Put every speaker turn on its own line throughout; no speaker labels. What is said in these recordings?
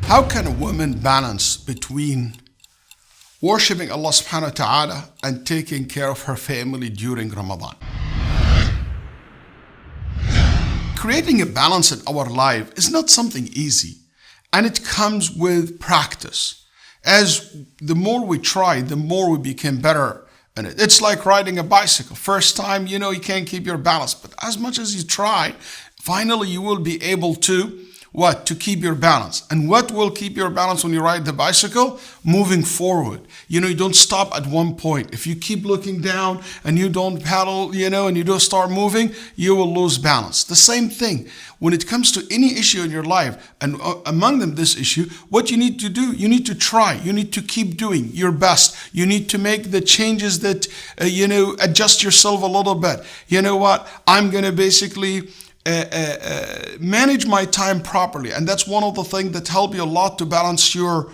How can a woman balance between worshiping Allah subhanahu wa ta'ala and taking care of her family during Ramadan? Creating a balance in our life is not something easy, and it comes with practice. As the more we try, the more we become better in it. It's like riding a bicycle. First time, you can't keep your balance, but as much as you try, finally you will be able to to keep your balance. And what will keep your balance when you ride the bicycle? Moving forward. You don't stop at one point. If you keep looking down and you don't pedal, and you don't start moving, you will lose balance. The same thing when it comes to any issue in your life, and among them this issue, what you need to do, you need to try. You need to keep doing your best. You need to make the changes that, adjust yourself a little bit. You know what? I'm going to basically manage my time properly, and that's one of the things that help you a lot to balance your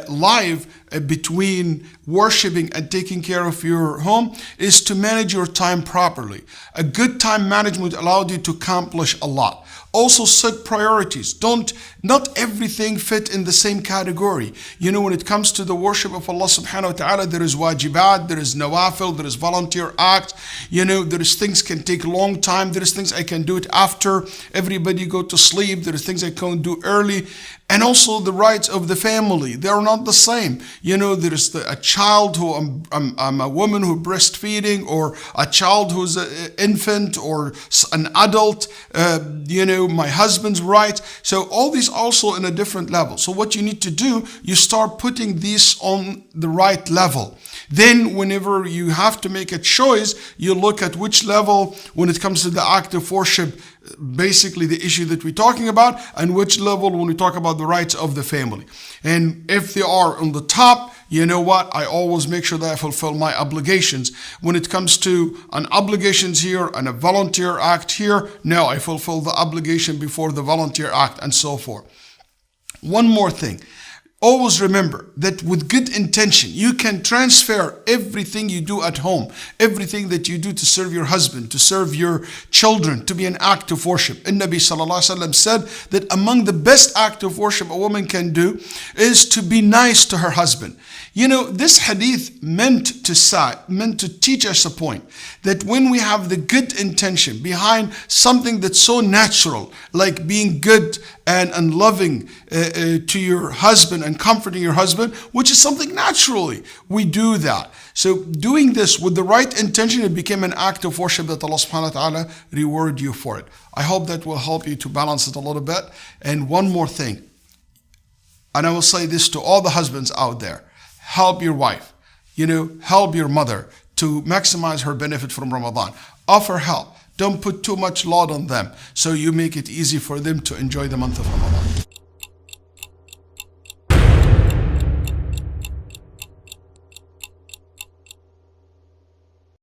life between worshiping and taking care of your home, is to manage your time properly. A good time management allows you to accomplish a lot. Also set priorities. Not everything fit in the same category. When it comes to the worship of Allah subhanahu wa ta'ala, there is wajibat, there is nawafil, there is volunteer act. There is things can take a long time. There is things I can do it after everybody go to sleep. There is things I can do early. And also the rights of the family, they are not the same. There is a child who I'm a woman who breastfeeding, or a child who's an infant, or an adult, my husband's rights. So all these also in a different level. So what you need to do, you start putting these on the right level. Then whenever you have to make a choice, you look at which level when it comes to the act of worship, basically the issue that we're talking about, and which level when we talk about the rights of the family. And if they are on the top, I always make sure that I fulfill my obligations. When it comes to an obligations here and a volunteer act here, no, I fulfill the obligation before the volunteer act, and so forth. One more thing. Always remember that with good intention, you can transfer everything you do at home, everything that you do to serve your husband, to serve your children, to be an act of worship. And Nabi sallallahu alaihi wasallam said that among the best act of worship a woman can do is to be nice to her husband. This hadith meant to teach us a point that when we have the good intention behind something that's so natural, like being good and loving to your husband and comforting your husband, which is something naturally we do that. So doing this with the right intention, it became an act of worship that Allah subhanahu wa ta'ala reward you for it. I hope that will help you to balance it a little bit. And one more thing, and I will say this to all the husbands out there: help your wife, help your mother to maximize her benefit from Ramadan. Offer help. Don't put too much load on them, so you make it easy for them to enjoy the month of Ramadan.